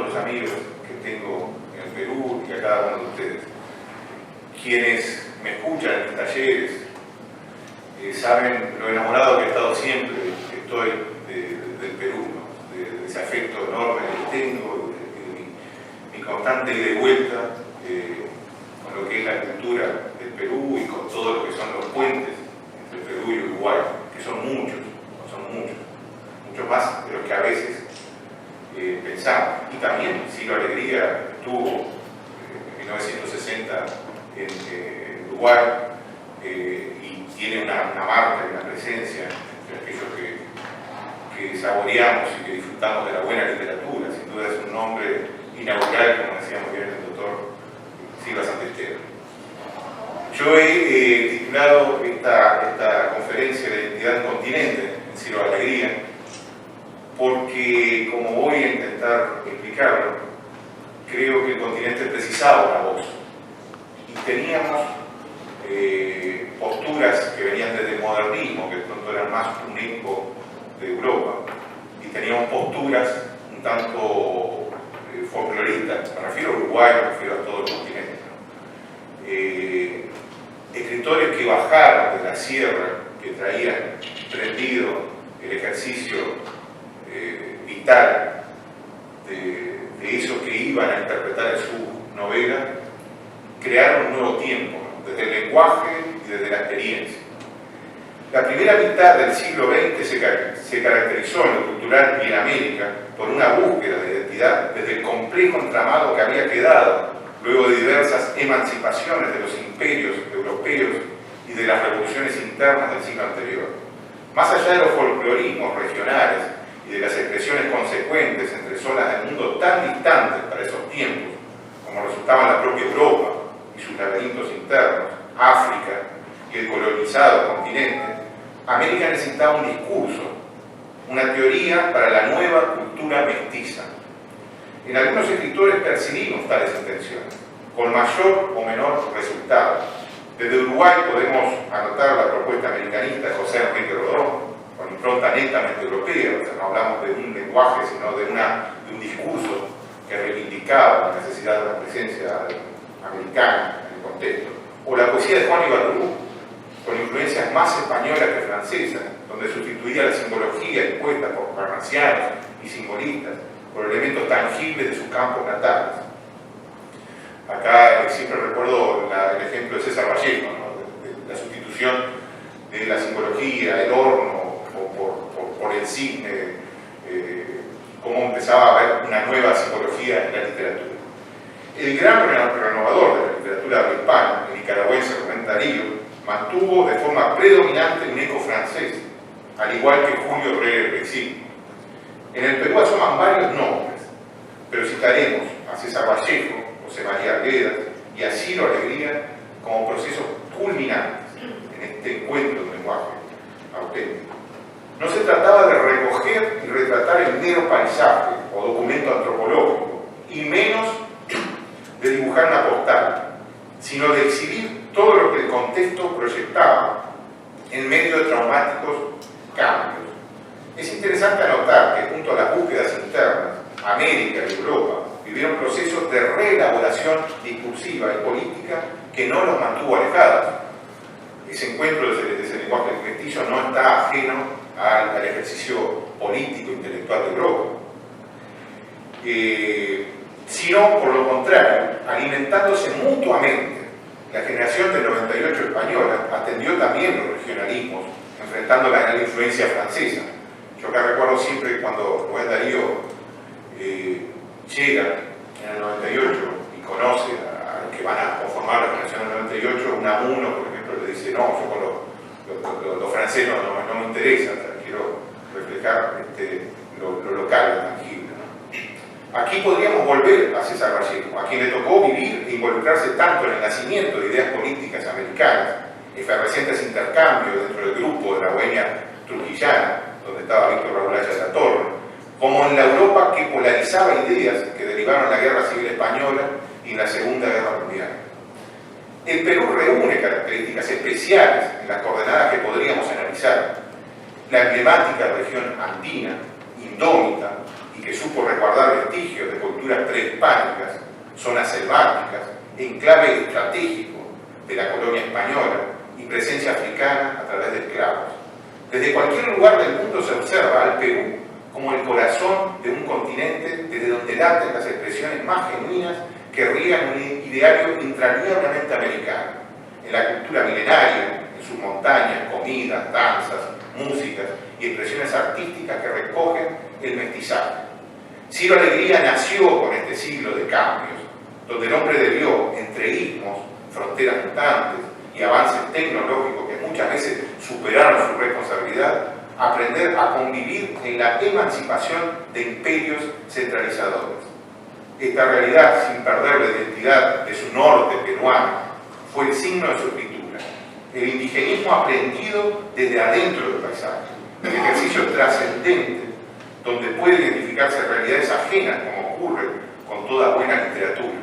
los amigos que tengo en el Perú y a cada uno de ustedes. Quienes me escuchan en mis talleres saben lo enamorado que he estado siempre, que estoy del Perú, ¿no? de ese afecto enorme que tengo, de mi constante ida y vuelta con lo que es la cultura del Perú y con todo lo que son los puentes entre Perú y Uruguay, que son muchos más de los que a veces pensamos. Y también Ciro Alegría estuvo en 1960 en Uruguay y tiene una marca y una presencia de aquellos que saboreamos y que disfrutamos de la buena literatura. Sin duda es un nombre inaugural, como decía muy bien el doctor Silva Santesteban. Yo he titulado esta conferencia de Identidad en Continente en Ciro Alegría porque, como voy a intentar explicarlo, creo que el continente precisaba una voz. Y teníamos posturas que venían desde el modernismo, que de pronto eran más un eco de Europa, y teníamos posturas un tanto folcloristas, me refiero a Uruguay, me refiero a todo el continente, ¿no? Escritores que bajaron de la sierra, que traían prendido el ejercicio vital de eso que iban a interpretar en su novela, crearon un nuevo tiempo, ¿no? Desde el lenguaje y desde la experiencia. La primera mitad del siglo XX se caracterizó en lo cultural y en América por una búsqueda de identidad desde el complejo entramado que había quedado luego de diversas emancipaciones de los imperios europeos y de las revoluciones internas del siglo anterior. Más allá de los folclorismos regionales y de las expresiones consecuentes entre zonas del mundo tan distantes para esos tiempos, como resultaban la propia Europa y sus laberintos internos, África y el colonizado continente, América necesitaba un discurso, una teoría para la nueva cultura mestiza. En algunos escritores percibimos tales intenciones, con mayor o menor resultado. Desde Uruguay podemos anotar la propuesta americanista de José Enrique Rodó, con impronta netamente europea, o sea, no hablamos de un lenguaje, sino de un discurso que reivindicaba la necesidad de la presencia americana en el contexto. O la poesía de Juan Ibarburu, con influencias más españolas que francesas, donde sustituía la simbología impuesta por parnasianos y simbolistas por elementos tangibles de sus campos natales. Acá siempre recuerdo el ejemplo de César Vallejo, ¿no? de la sustitución de la simbología, el horno, por el cisne, cómo empezaba a haber una nueva simbología en la literatura. El gran renovador de la literatura hispana, el nicaragüense Rubén Darío, mantuvo de forma predominante un eco francés, al igual que Julio Herrera Rexil. En el Perú asoman varios nombres, pero citaremos a César Vallejo, José María Arguedas y a Ciro Alegría como procesos culminantes en este encuentro de lenguaje auténtico. No se trataba de recoger y retratar el mero paisaje o documento antropológico, y menos de dibujar una postal, sino de exhibir todo lo que el contexto proyectaba en medio de traumáticos cambios. Es interesante anotar que junto a las búsquedas internas, América y Europa vivieron procesos de reelaboración discursiva y política que no los mantuvo alejados. Ese encuentro de ese lenguaje mestizo no está ajeno al ejercicio político e intelectual de Europa, sino por lo contrario, alimentándose mutuamente. La generación del 98 española atendió también los regionalismos, enfrentando la gran influencia francesa. Yo acá recuerdo siempre cuando Rubén Darío llega en el 98 y conoce a los que van a conformar la generación del 98, Unamuno, por ejemplo, le dice: no, yo con los franceses no me interesa, quiero reflejar lo local, lo tangible, ¿no? Aquí podríamos volver a César Vallejo, a quien le tocó vivir e involucrarse tanto en el nacimiento de ideas políticas americanas, efervescentes intercambios dentro del grupo de la Bohemia trujillana, donde estaba Víctor Raúl Haya de la Torre, como en la Europa que polarizaba ideas que derivaron en la Guerra Civil Española y en la Segunda Guerra Mundial. El Perú reúne características especiales en las coordenadas que podríamos analizar. La emblemática región andina, indómita y que supo resguardar vestigios de culturas prehispánicas, zonas selváticas, enclave estratégico de la colonia española y presencia africana a través de esclavos. Desde cualquier lugar del mundo se observa al Perú como el corazón de un continente desde donde laten las expresiones más genuinas que riegan un ideario intrañablemente americano, en la cultura milenaria, en sus montañas, comidas, danzas, músicas y expresiones artísticas que recogen el mestizaje. Ciro Alegría nació con este siglo de cambios, donde el hombre debió, entre istmos, fronteras mutantes y avances tecnológicos que muchas veces superaron su responsabilidad, aprender a convivir en la emancipación de imperios centralizadores. Esta realidad, sin perder la identidad de su norte peruano, fue el signo de su escritura. El indigenismo aprendido desde adentro del paisaje, el ejercicio trascendente, donde puede identificarse realidades ajenas, como ocurre con toda buena literatura.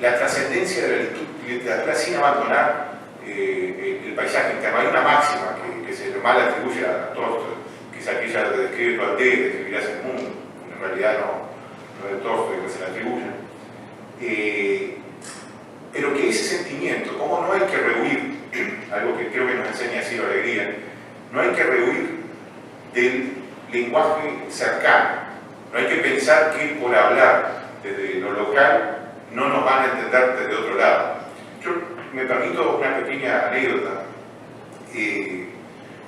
La trascendencia de la literatura sin abandonar el paisaje interno. Hay una máxima que se mal atribuye a Tolstoy, que es aquella de describir tu aldea, de describirás el mundo. En realidad no es de Tolstoy que se la atribuye. Pero que ese sentimiento, como no hay que rehuir, algo que creo que nos enseña Ciro Alegría, no hay que rehuir del lenguaje cercano. No hay que pensar que por hablar desde lo local no nos van a entender desde otro lado. Yo me permito una pequeña anécdota.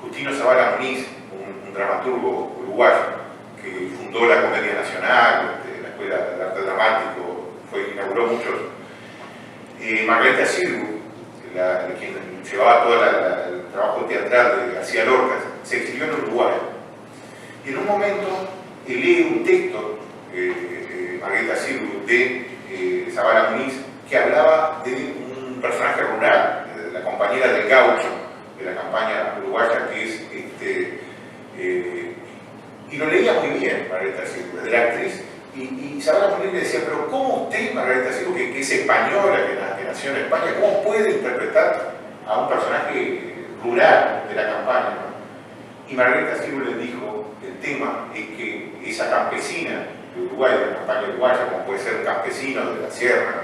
Justino Zavala Muniz, un dramaturgo uruguayo que fundó la Comedia Nacional, la Escuela de Arte Dramático, inauguró muchos. Margarita Sirgu, quien llevaba todo el trabajo teatral de García Lorca, se exilió en Uruguay. Y en un momento lee un texto, Margarita Sirgu, de Zavala Muniz, que hablaba de un personaje rural, de la compañera del gaucho de la campaña uruguaya, que es y lo leía muy bien Margarita Sirgu, de la actriz, y Zavala Muniz le decía, pero ¿cómo usted, Margarita Sirgu, que es española, que nació en España, cómo puede interpretar a un personaje rural de la campaña, ¿no? Y Margarita Sirgu le dijo, el tema es que esa campesina de Uruguay, de la campaña uruguaya, como puede ser un campesino de la sierra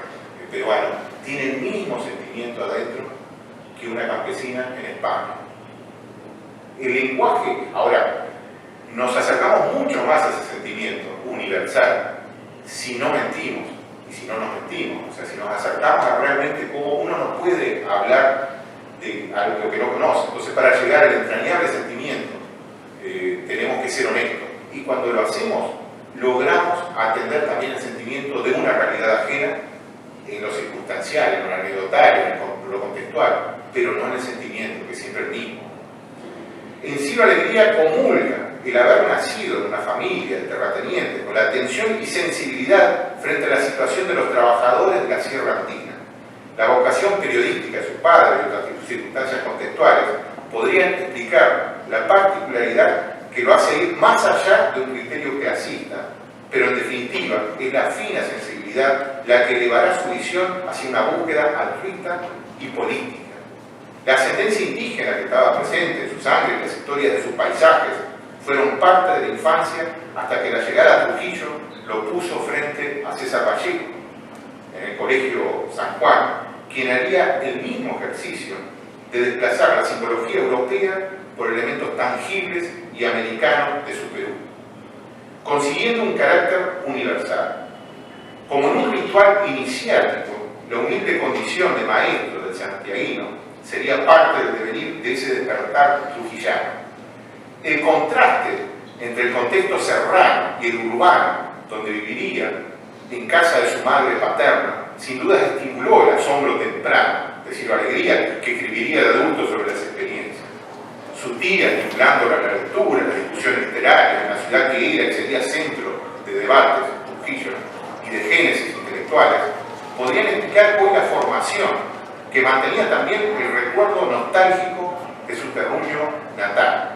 peruano, tiene el mismo sentimiento adentro que una campesina en España. El lenguaje, ahora, nos acercamos mucho más a ese sentimiento universal si no mentimos y si no nos mentimos, o sea, si nos acercamos a realmente cómo uno no puede hablar de algo que no conoce. Entonces, para llegar al entrañable sentimiento tenemos que ser honestos, y cuando lo hacemos logramos atender también el sentimiento de una realidad ajena en lo circunstancial, en lo anecdotario, en lo contextual, pero no en el sentimiento, que es siempre el mismo. En Ciro Alegría comulga el haber nacido en una familia de terratenientes con la atención y sensibilidad frente a la situación de los trabajadores de la Sierra Andina. La vocación periodística de su padre y otras circunstancias contextuales podrían explicar la particularidad que lo hace ir más allá de un criterio clasista, pero en definitiva es la fina sensibilidad la que elevará su visión hacia una búsqueda altruista y política. La ascendencia indígena que estaba presente en su sangre y las historias de sus paisajes fueron parte de la infancia hasta que la llegada a Trujillo lo puso frente a César Vallejo en el Colegio San Juan, quien haría el mismo ejercicio de desplazar la simbología europea por elementos tangibles y americanos de su Perú, consiguiendo un carácter universal. Como en un ritual iniciático, la humilde condición de maestro del santiaguino sería parte del devenir de ese despertar trujillano. El contraste entre el contexto serrano y el urbano, donde viviría en casa de su madre paterna, sin duda estimuló el asombro temprano de Ciro Alegría, que escribiría de adulto sobre las experiencias. Su tía, estimulando la lectura, la discusión literaria, en la ciudad que era y sería centro de debates, Trujillo, y de génesis intelectuales, podrían explicar hoy la formación que mantenía también el recuerdo nostálgico de su terruño natal.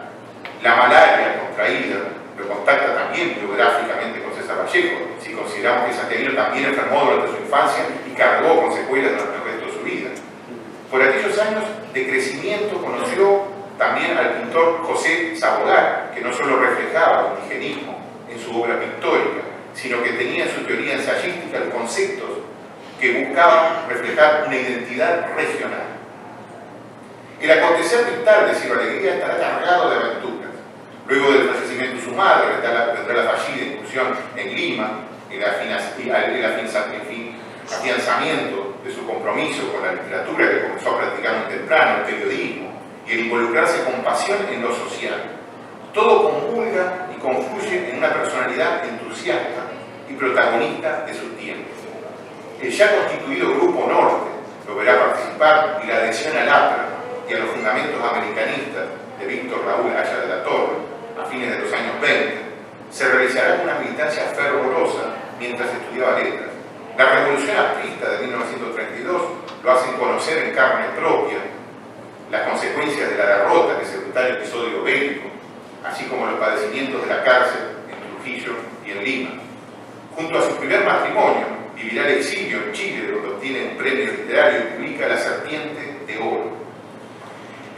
La malaria contraída lo contacta también biográficamente con César Vallejo, si consideramos que Santiaguino también enfermó durante su infancia y cargó con secuelas durante el resto de su vida. Por aquellos años de crecimiento conoció también al pintor José Sabogal, que no solo reflejaba el indigenismo en su obra pictórica, sino que tenía en su teoría ensayística conceptos que buscaban reflejar una identidad regional. El acontecer vital de Cielo Alegría estará cargado de aventuras. Luego del fallecimiento de su madre, vendrá la fallida incursión en Lima, el afianzamiento de su compromiso con la literatura, que comenzó a practicar muy temprano, el periodismo, y el involucrarse con pasión en lo social. Todo comulga y confluye en una personalidad entusiasta y protagonista de su tiempo. El ya constituido Grupo Norte lo verá participar, y la adhesión al APRA y a los fundamentos americanistas de Víctor Raúl Haya de la Torre a fines de los años 20 se realizará con una militancia fervorosa mientras estudiaba letras. La revolución aprista de 1932 lo hacen conocer en carne propia las consecuencias de la derrota, que es el brutal episodio bélico, así como los padecimientos de la cárcel en Trujillo y en Lima. Junto a su primer matrimonio, vivirá el exilio en Chile, donde obtiene un premio literario y publica La Serpiente de Oro.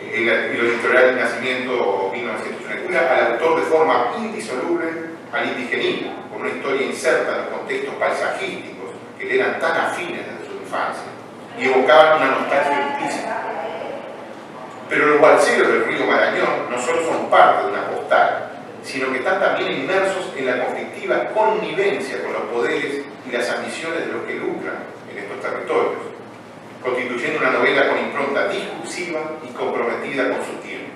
Y lo editorial del Nacimiento 1931 al autor de forma indisoluble al indigenismo, con una historia inserta en los contextos paisajísticos que le eran tan afines desde su infancia y evocaban una nostalgia implícita. Pero los balseros del río Marañón no solo son parte de una postal, sino que están también inmersos en la conflictiva connivencia con los poderes y las ambiciones de los que lucran en estos territorios, constituyendo una novela con impronta discursiva y comprometida con su tiempo.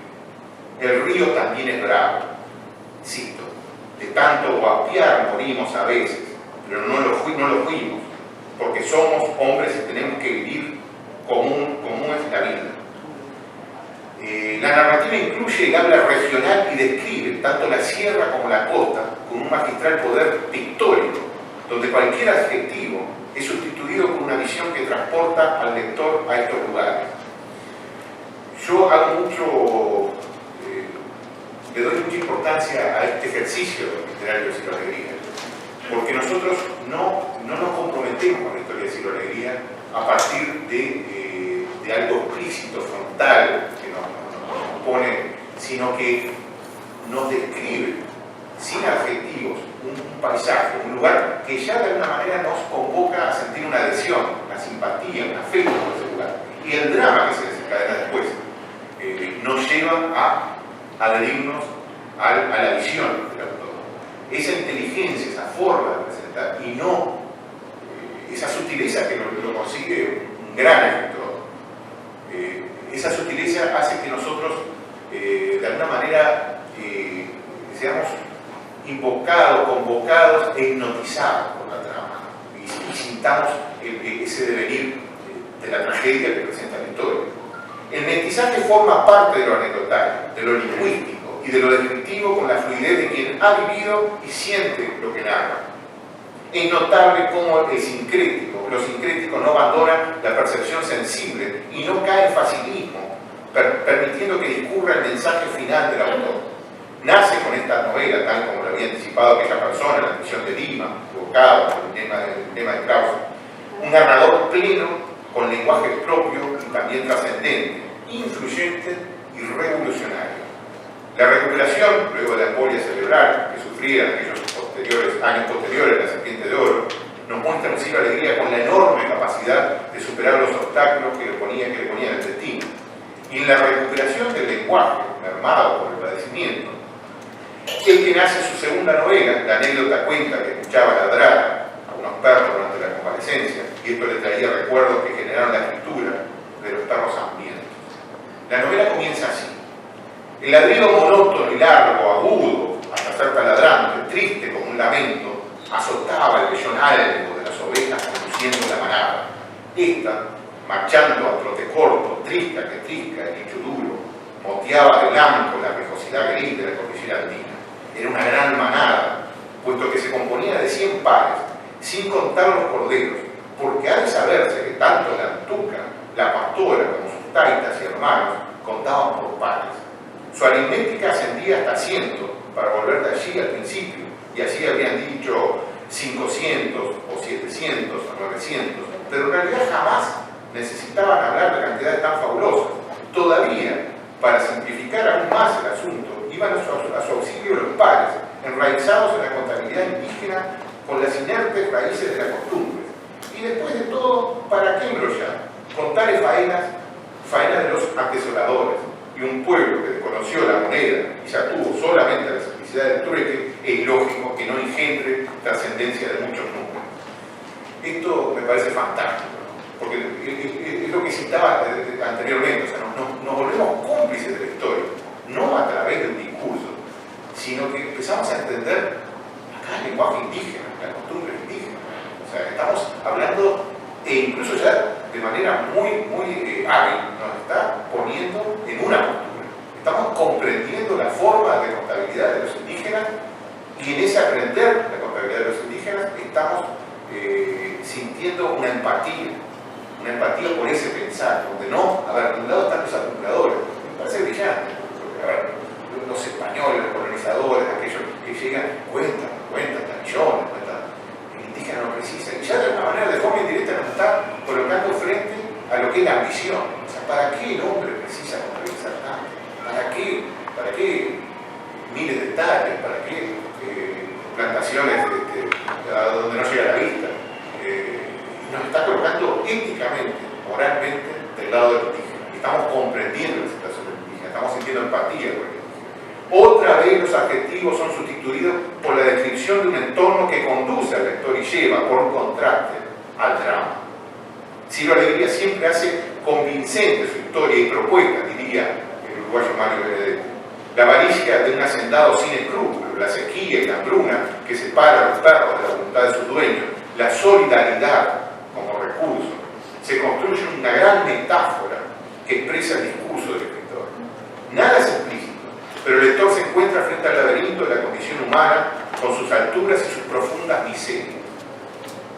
El río también es bravo, cito, de tanto guapear morimos a veces, pero no lo fuimos, porque somos hombres y tenemos que vivir común es la vida. La narrativa incluye el habla regional y describe tanto la sierra como la costa con un magistral poder pictórico, donde cualquier adjetivo es sustituido por una visión que transporta al lector a estos lugares. Yo le doy mucha importancia a este ejercicio literario de Cielo Alegría, porque nosotros no nos comprometemos con la historia de Cielo Alegría a partir de algo explícito, frontal, que nos pone, sino que nos describe sin adjetivos un paisaje, un lugar que ya de alguna manera nos convoca a sentir una adhesión, una simpatía, un afecto por ese lugar. Y el drama que se desencadena después nos lleva a adherirnos a la visión del autor. Esa inteligencia, esa forma de presentar, y no esa sutileza que lo consigue un gran escritor. Esa sutileza hace que nosotros de alguna manera seamos invocados, convocados e hipnotizados por la trama y sintamos ese devenir de la tragedia que presenta la historia. El mestizaje forma parte de lo anecdotario, de lo lingüístico y de lo descriptivo con la fluidez de quien ha vivido y siente lo que narra. Es notable cómo lo sincrético no abandona la percepción sensible y no cae en facilismo, permitiendo que discurra el mensaje final del autor. Nace con esta novela, tal como lo había anticipado aquella persona en la prisión de Lima, evocado por el tema de Krauss, un narrador pleno, con lenguaje propio y también trascendente, influyente y revolucionario. La recuperación, luego de la embolia cerebral que sufría en aquellos años posteriores a La Serpiente de Oro, nos muestra un Cielo Alegría con la enorme capacidad de superar los obstáculos que le ponía el destino. Y en la recuperación del lenguaje, mermado por el padecimiento, el que nace su segunda novela, la anécdota cuenta que escuchaba ladrar a unos perros durante la convalecencia, y esto le traía recuerdos que generaron la escritura de los perros hambrientos. La novela comienza así. El ladrido monótono y largo, agudo, hasta ser taladrante, triste como un lamento, azotaba el vellón algo de las ovejas conduciendo la manada. Esta, marchando a trote corto, trisca que trisca, el hecho duro, moteaba de blanco la vejosidad gris de la cordillera andina. Era una gran manada, puesto que se componía de 100 pares, sin contar los corderos, porque ha de saberse que tanto la antuca, la pastora, como sus taitas y hermanos contaban por pares. Su aritmética ascendía hasta 100 para volver de allí al principio, y así habían dicho 500 o 700 o 900, pero en realidad jamás necesitaban hablar de cantidades tan fabulosas. Todavía para simplificar aún más el asunto, iban a su auxilio los pares, enraizados en la contabilidad indígena con las inertes raíces de la costumbre. Y después de todo, ¿para qué engrollar? Con tales faenas de los atesoradores, y un pueblo que desconoció la moneda y se atuvo solamente a la simplicidad del trueque, es ilógico que no engendre trascendencia de muchos números. Esto me parece fantástico, ¿no? Porque es lo que citaba anteriormente, o sea, nos volvemos cómplices de la historia, no a través de un discurso, sino que empezamos a entender acá el lenguaje indígena, la costumbre indígena. O sea, estamos hablando, e incluso ya de manera muy hábil, nos está poniendo en una postura. Estamos comprendiendo la forma de contabilidad de los indígenas, y en ese aprender la contabilidad de los indígenas estamos sintiendo una empatía por ese pensar, donde no, a ver, de un lado están los acumuladores, me parece brillante, porque, a ver, los españoles, los colonizadores, aquellos que llegan, cuentan millones, el indígena no precisa, y ya de alguna manera, de forma indirecta, nos está colocando frente a lo que es la ambición. O sea, ¿para qué el hombre precisa contabilizar tanto? ¿Para qué miles de hectáreas? ¿Para qué plantaciones donde no llega la vista? Nos está colocando éticamente, moralmente, del lado del indígena. Estamos comprendiendo la situación del indígena, estamos sintiendo empatía por el indígena. Otra vez los adjetivos son sustituidos por la descripción de un entorno que conduce al lector y lleva, por contraste, al drama. Ciro Alegría siempre hace convincente su historia y propuesta, diría el uruguayo Mario Benedetti. La avaricia de un hacendado sin escrúpulos, la sequía y la hambruna que separa a los perros de la voluntad de sus dueños, la solidaridad como recurso, se construye una gran metáfora que expresa el discurso del escritor. Nada es explícito, pero el lector se encuentra frente al laberinto de la condición humana con sus alturas y sus profundas miserias.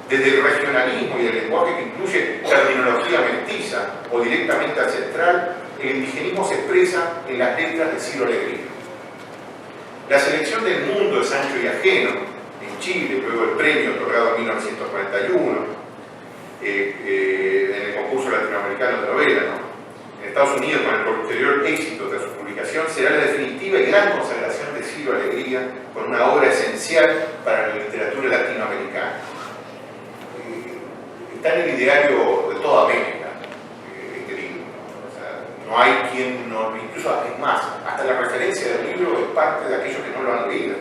Desde el regionalismo y el lenguaje que incluye terminología mestiza o directamente ancestral, el indigenismo se expresa en las letras de Ciro Alegría. La selección del mundo de Sancho y Ajeno, en Chile, luego el premio otorgado en 1941, en el concurso latinoamericano de novela, ¿no? En Estados Unidos, con el posterior éxito de su publicación, será la definitiva y gran consagración de Ciro Alegría con una obra esencial para la literatura latinoamericana. Está en el ideario de toda América, este libro, ¿no? O sea, no hay quien no, incluso es más, hasta la referencia del libro es parte de aquellos que no lo han leído.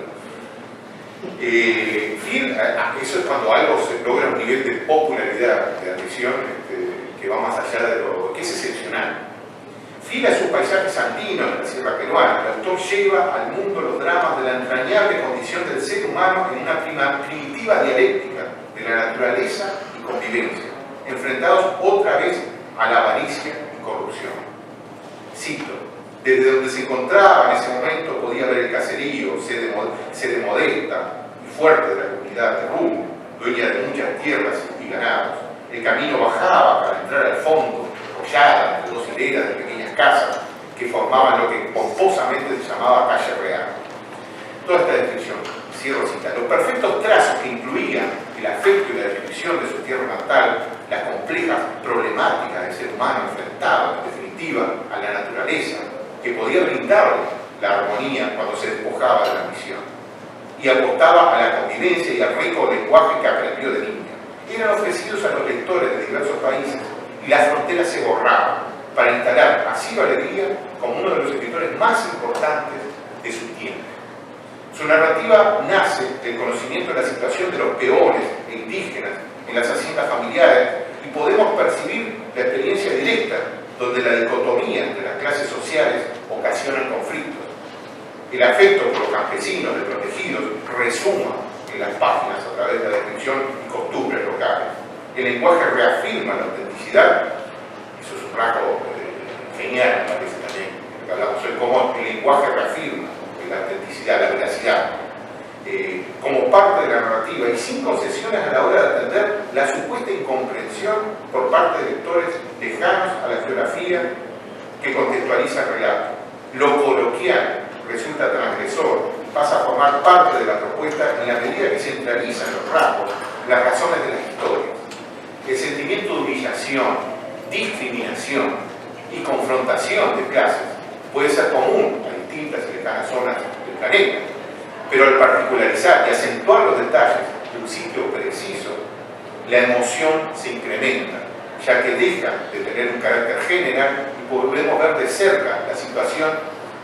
Eso es cuando algo se logra un nivel de popularidad, de admisión, que va más allá de lo que es excepcional. Fiel a sus paisajes andinos de la Sierra Peruana, el autor lleva al mundo los dramas de la entrañable condición del ser humano en una primitiva dialéctica de la naturaleza y convivencia, enfrentados otra vez a la avaricia y corrupción. Cito: desde donde se encontraba en ese momento podía ver el caserío, sede modesta y fuerte de la comunidad de Rum, dueña de muchas tierras y ganados. El camino bajaba para entrar al fondo, hollada entre dos hileras de pequeñas casas que formaban lo que pomposamente se llamaba Calle Real. Toda esta descripción, cierro cita, los perfectos trazos que incluían el afecto y la descripción de su tierra natal, las complejas problemáticas del ser humano enfrentado, en definitiva, a la naturaleza, que podía brindarle la armonía cuando se despojaba de la ambición, y apostaba a la convivencia y al rico lenguaje que aprendió de niño. Eran ofrecidos a los lectores de diversos países y las fronteras se borraban para instalar a Ciro Alegría como uno de los escritores más importantes de su tiempo. Su narrativa nace del conocimiento de la situación de los peones e indígenas en las haciendas familiares, y podemos percibir la experiencia directa donde la dicotomía entre las clases sociales ocasiona conflictos. El afecto por los campesinos desprotegidos resuma en las páginas a través de la descripción y costumbres locales. El lenguaje reafirma la autenticidad, eso es un rasgo genial, me parece también, que hablamos hoy, cómo el lenguaje reafirma la autenticidad, la veracidad, como parte de la narrativa y sin concesiones a la hora de atender la supuesta incomprensión por parte de lectores lejanos a la geografía que contextualiza el relato. Lo coloquial resulta transgresor, pasa a formar parte de la propuesta en la medida que centralizan los rasgos, las razones de las historias. El sentimiento de humillación, discriminación y confrontación de clases puede ser común a distintas y lejanas zonas del planeta, pero al particularizar y acentuar los detalles de un sitio preciso, la emoción se incrementa, ya que deja de tener un carácter general y podemos ver de cerca la situación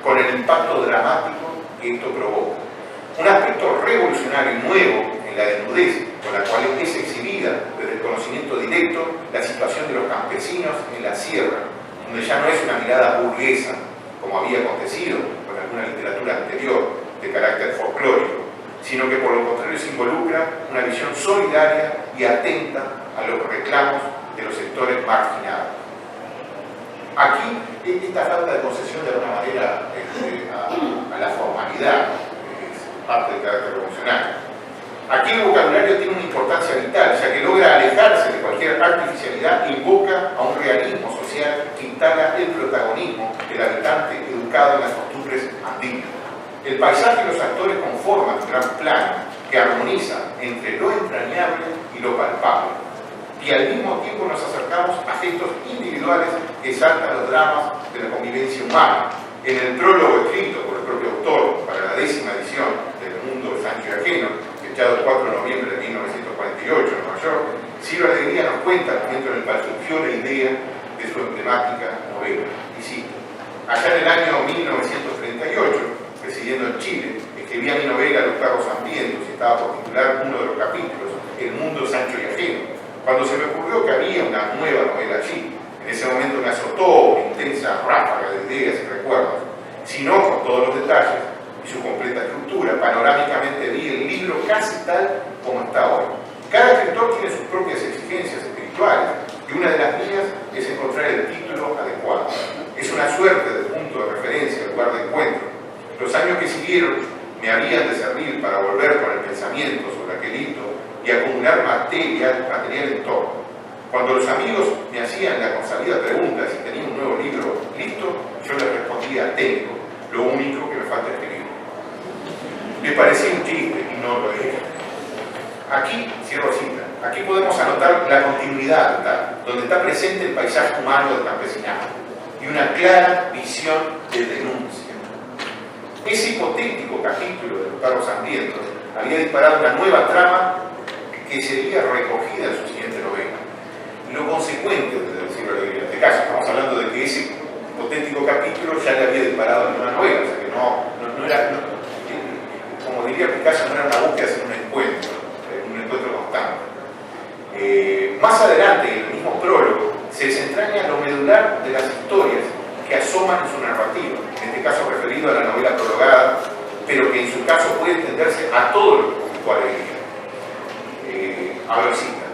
con el impacto dramático que esto provoca. Un aspecto revolucionario y nuevo en la desnudez con la cual es exhibida desde el conocimiento directo la situación de los campesinos en la sierra, donde ya no es una mirada burguesa, como había acontecido con alguna literatura anterior de carácter folclórico, sino que por lo contrario se involucra una visión solidaria y atenta a los reclamos de los sectores marginados. Aquí, esta falta de concesión de alguna manera a la formalidad es parte del carácter revolucionario. Aquí el vocabulario tiene una importancia vital, ya que logra alejarse de cualquier artificialidad e invoca a un realismo social que instala el protagonismo del habitante educado en las costumbres andinas. El paisaje y los actores conforman un gran plano que armoniza entre lo entrañable y lo palpable. Y al mismo tiempo nos acercamos a gestos individuales que exaltan los dramas de la convivencia humana. En el prólogo escrito por el propio autor para la 10ª edición del Mundo Sancho y Ajeno, fechado el 4 de noviembre de 1948 en Nueva York, Ciro Alegría nos cuenta dentro del balbucio la idea de su emblemática novela. Y cito: allá en el año 1938, residiendo en Chile, escribía mi novela Los perros hambrientos y estaba por titular uno de los capítulos, El Mundo Sancho y Ajeno, cuando se me ocurrió que había una nueva novela allí. En ese momento me azotó una intensa ráfaga de ideas y recuerdos, sino con todos los detalles y su completa estructura. Panorámicamente vi el libro casi tal como está hoy. Cada escritor tiene sus propias exigencias espirituales y una de las mías es encontrar el título adecuado. Es una suerte de punto de referencia, lugar de encuentro. Los años que siguieron me habían de servir para volver con el pensamiento sobre aquel hito y acumular material en torno. Cuando los amigos me hacían la consabida pregunta si tenía un nuevo libro listo, yo les respondía: tengo, lo único que me falta escribir. Me parecía un chiste y no lo era. Aquí, cierro cita, aquí podemos anotar la continuidad vital, donde está presente el paisaje humano del campesinado y una clara visión de denuncia. Ese hipotético capítulo de Los perros hambrientos había disparado una nueva trama que sería recogida en su siguiente novela. Lo consecuente de decirlo en este caso, estamos hablando de que ese hipotético capítulo ya le había disparado en una novela, o sea que no era, como diría Picasso, no era una búsqueda sino un encuentro constante. Más adelante, en el mismo prólogo, se desentraña lo medular de las historias que asoman en su narrativa, en este caso referido a la novela prologada, pero que en su caso puede extenderse a todo lo que publicó Alegría. Abro cita: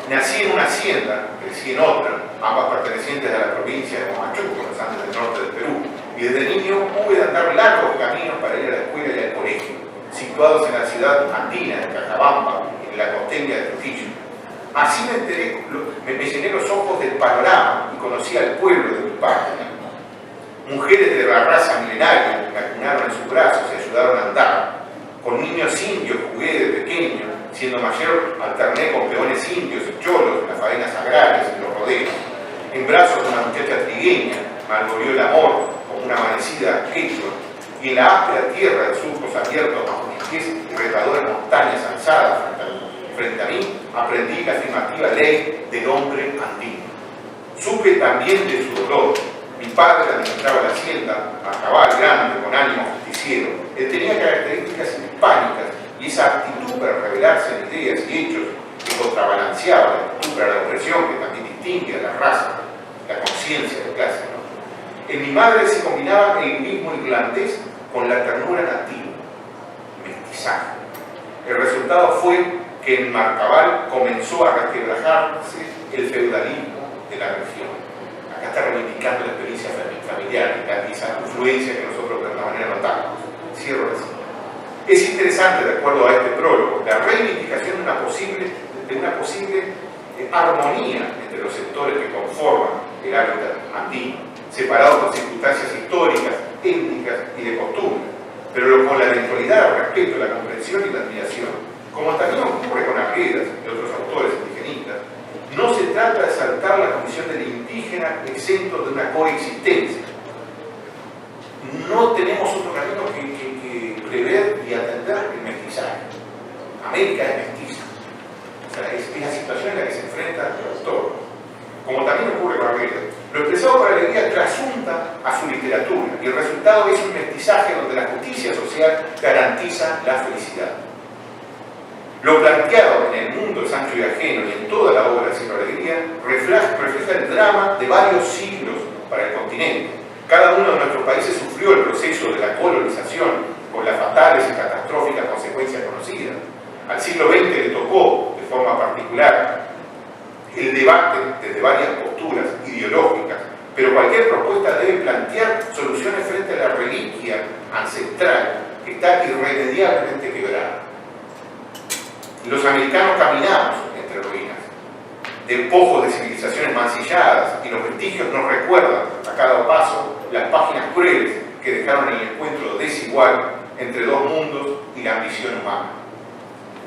nací en una hacienda, crecí en otra, ambas pertenecientes a la provincia de Huamachuco, en los Andes del norte del Perú, y desde niño hube de andar largos caminos para ir a la escuela y al colegio, situados en la ciudad andina de Cajabamba, en la costeña de Trujillo. Así me llené los ojos del panorama y conocí al pueblo de mi patria. Mujeres de la raza milenaria me acunaron en sus brazos y ayudaron a andar. Con niños indios jugué de pequeño, siendo mayor alterné con peones indios y cholos en las faenas agrarias y los rodeos. En brazos de una muchacha trigueña me alboreó el amor como una amanecida quechua, y en la áspera tierra de surcos abiertos bajo mis pies y retadoras montañas alzadas frente a mí, aprendí la afirmativa ley del hombre andino. Supe también de su dolor. Mi padre administraba la hacienda a cabal grande, con ánimo justiciero. Él tenía características hispánicas y esa aptitud para revelarse en ideas y hechos que contrabalanceaba la aptitud para la opresión que también distingue a la raza, la conciencia de clase, ¿no? En mi madre se combinaba el mismo irlandés con la ternura nativa, mestizaje. El resultado fue que en Marcabal comenzó a resquebrajarse el feudalismo de la región. Acá está reivindicando la experiencia familiar y esa influencia que nosotros de alguna manera notamos. Cierro la cita. Es interesante, de acuerdo a este prólogo, la reivindicación de una posible armonía entre los sectores que conforman el hábitat andino, separados por circunstancias históricas, étnicas y de costumbre, pero con la eventualidad, el respeto, la comprensión y la admiración. Como también ocurre con Arguedas y otros autores indigenistas, no se trata de saltar la condición del indígena exento de una coexistencia. no tenemos otro camino que prever y atender el mestizaje. América es mestiza. O sea, es la situación en la que se enfrenta el autor. Como también ocurre con América. Lo expresado por Alegría trasunta a su literatura y el resultado es un mestizaje donde la justicia social garantiza la felicidad. Lo planteado en El mundo Sancho y ajeno y en toda la obra de Cielo Alegría refleja el drama de varios siglos para el continente. Cada uno de nuestros países sufrió el proceso de la colonización con las fatales y catastróficas consecuencias conocidas. Al siglo XX le tocó, de forma particular, el debate desde varias posturas ideológicas, pero cualquier propuesta debe plantear soluciones frente a la reliquia ancestral que está irremediablemente quebrada. Los americanos caminamos entre ruinas, despojos de civilizaciones mancilladas, y los vestigios nos recuerdan a cada paso las páginas crueles que dejaron el encuentro desigual entre dos mundos y la ambición humana.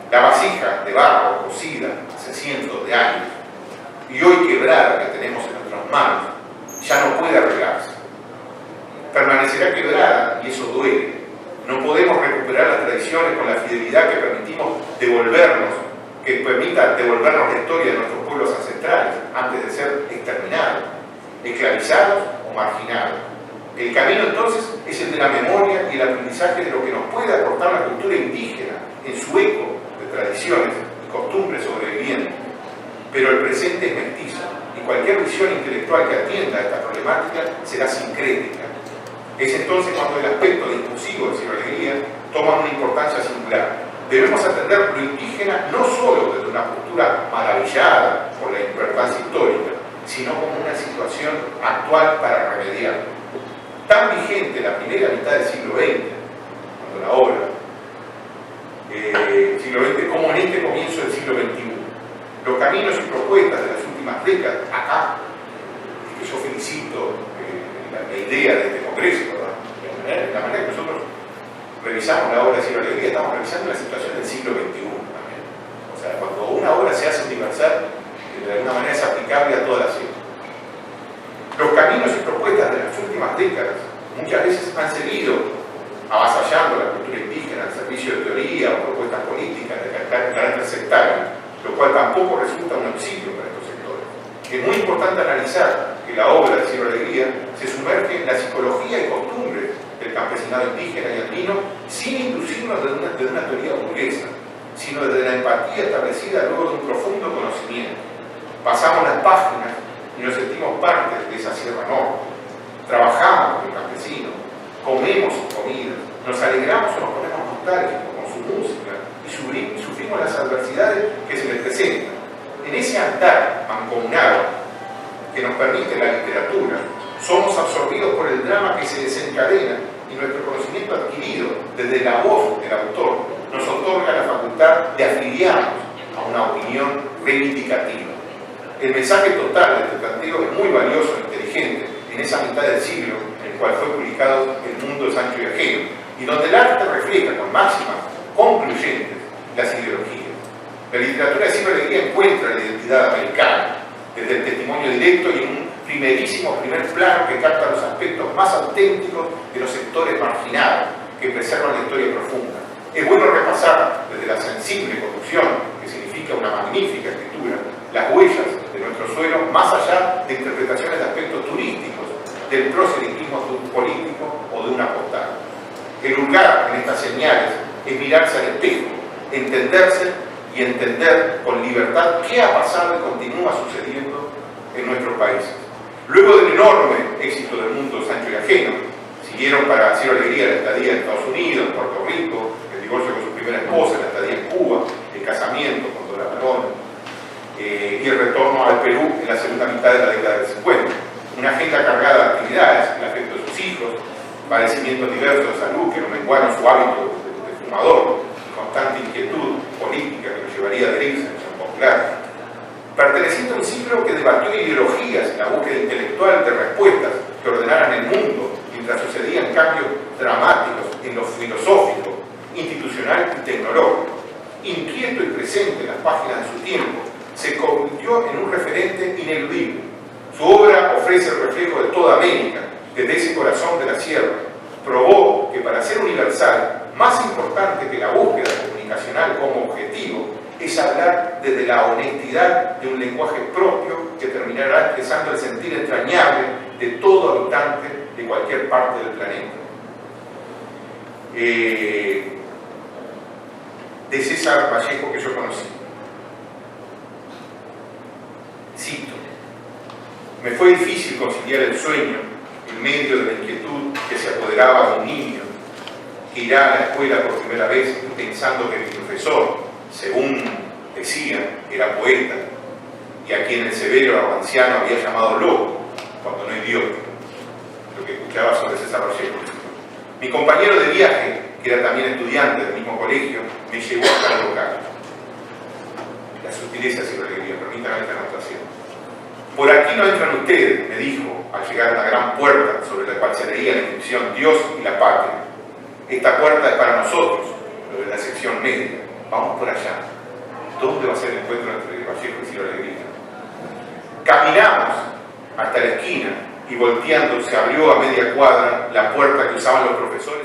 La vasija de barro cocida hace cientos de años y hoy quebrada que tenemos en nuestras manos ya no puede arreglarse. Permanecerá quebrada y eso duele. No podemos recuperar las tradiciones con la fidelidad que permita devolvernos la historia de nuestros pueblos ancestrales antes de ser exterminados, esclavizados o marginados. El camino entonces es el de la memoria y el aprendizaje de lo que nos puede aportar la cultura indígena en su eco de tradiciones y costumbres sobrevivientes. Pero el presente es mestizo y cualquier visión intelectual que atienda a esta problemática será sincrética. Es entonces cuando el aspecto discursivo de Cielo Alegría toma una importancia singular. Debemos atender lo indígena no solo desde una postura maravillada por la importancia histórica, sino como una situación actual para remediarlo. Tan vigente la primera mitad del siglo XX, cuando la obra, siglo XX, como en este comienzo del siglo XXI. Los caminos y propuestas de las últimas décadas, acá, que yo felicito la idea de este congreso, ¿verdad? De la manera que nosotros revisamos la obra de Cielo Alegría, estamos revisando la situación del siglo XXI también. O sea, cuando una obra se hace universal, de alguna manera es aplicable a todas las épocas. Los caminos y propuestas de las últimas décadas muchas veces han seguido avasallando la cultura indígena al servicio de teoría o propuestas políticas de carácter sectario, lo cual tampoco resulta un auxilio para estos sectores. Es muy importante analizar que la obra de Cielo Alegría se sumerge en la psicología y costumbres del campesinado indígena y andino sin inducirnos de una teoría burguesa, sino desde la empatía establecida luego de un profundo conocimiento. Pasamos las páginas y nos sentimos parte de esa Sierra Norte. Trabajamos con el campesino, comemos sus comidas, nos alegramos o nos ponemos nostálgicos con su música y sufrimos las adversidades que se les presentan. En ese altar mancomunado que nos permite la literatura, somos absorbidos por el drama que se desencadena y nuestro conocimiento adquirido desde la voz del autor nos otorga la facultad de afiliarnos a una opinión reivindicativa. El mensaje total de este planteo es muy valioso e inteligente en esa mitad del siglo en el cual fue publicado El mundo Sancho y ajeno, y donde el arte refleja con máximas concluyentes las ideologías. La literatura de Cielo Alegría encuentra la identidad americana desde el testimonio directo y en un primer plano que capta los aspectos más auténticos de los sectores marginados que preservan la historia profunda. Es bueno repasar desde la sensible conducción, que significa una magnífica escritura, las huellas de nuestro suelo, más allá de interpretaciones de aspectos turísticos, del proselitismo político o de una postal. El lugar en estas señales es mirarse al espejo, entenderse y entender con libertad qué ha pasado y continúa sucediendo en nuestros países. Luego del enorme éxito del mundo Sancho y ajeno, siguieron para Cielo Alegría la estadía en Estados Unidos, en Puerto Rico, el divorcio con su primera esposa, la estadía en Cuba, el casamiento con Dora Barón, y el retorno al Perú en la segunda mitad de la década del 50. Una agenda cargada de actividades, el afecto de sus hijos, padecimientos diversos de salud que no menguaron su hábito de fumador, y constante inquietud política que lo llevaría a adherirse a la popular. Perteneciente a un siglo que debatió ideologías en la búsqueda intelectual de respuestas que ordenaran el mundo mientras sucedían cambios dramáticos en lo filosófico, institucional y tecnológico. Inquieto y presente en las páginas de su tiempo, se convirtió en un referente ineludible. Su obra ofrece el reflejo de toda América, desde ese corazón de la sierra, probó que para ser universal, más importante que la búsqueda comunicacional como objetivo, es hablar desde la honestidad de un lenguaje propio que terminará expresando el sentir entrañable de todo habitante de cualquier parte del planeta. De César Vallejo, que yo conocí. Cito: me fue difícil conciliar el sueño en medio de la inquietud que se apoderaba de un niño que irá a la escuela por primera vez pensando que mi profesor, según decía, era poeta y a quien el severo anciano había llamado loco, cuando no idiota. Lo que escuchaba sobre César Vallejo. Mi compañero de viaje, que era también estudiante del mismo colegio, me llevó hasta el local. La sutileza y la alegría, permítanme esta anotación. Por aquí no entran ustedes, me dijo, al llegar a una gran puerta sobre la cual se leía la inscripción Dios y la patria. Esta puerta es para nosotros, lo de la sección médica. Vamos por allá. ¿Dónde va a ser el encuentro entre Vallejo y Ciro Alegría? Caminamos hasta la esquina y volteando se abrió a media cuadra la puerta que usaban los profesores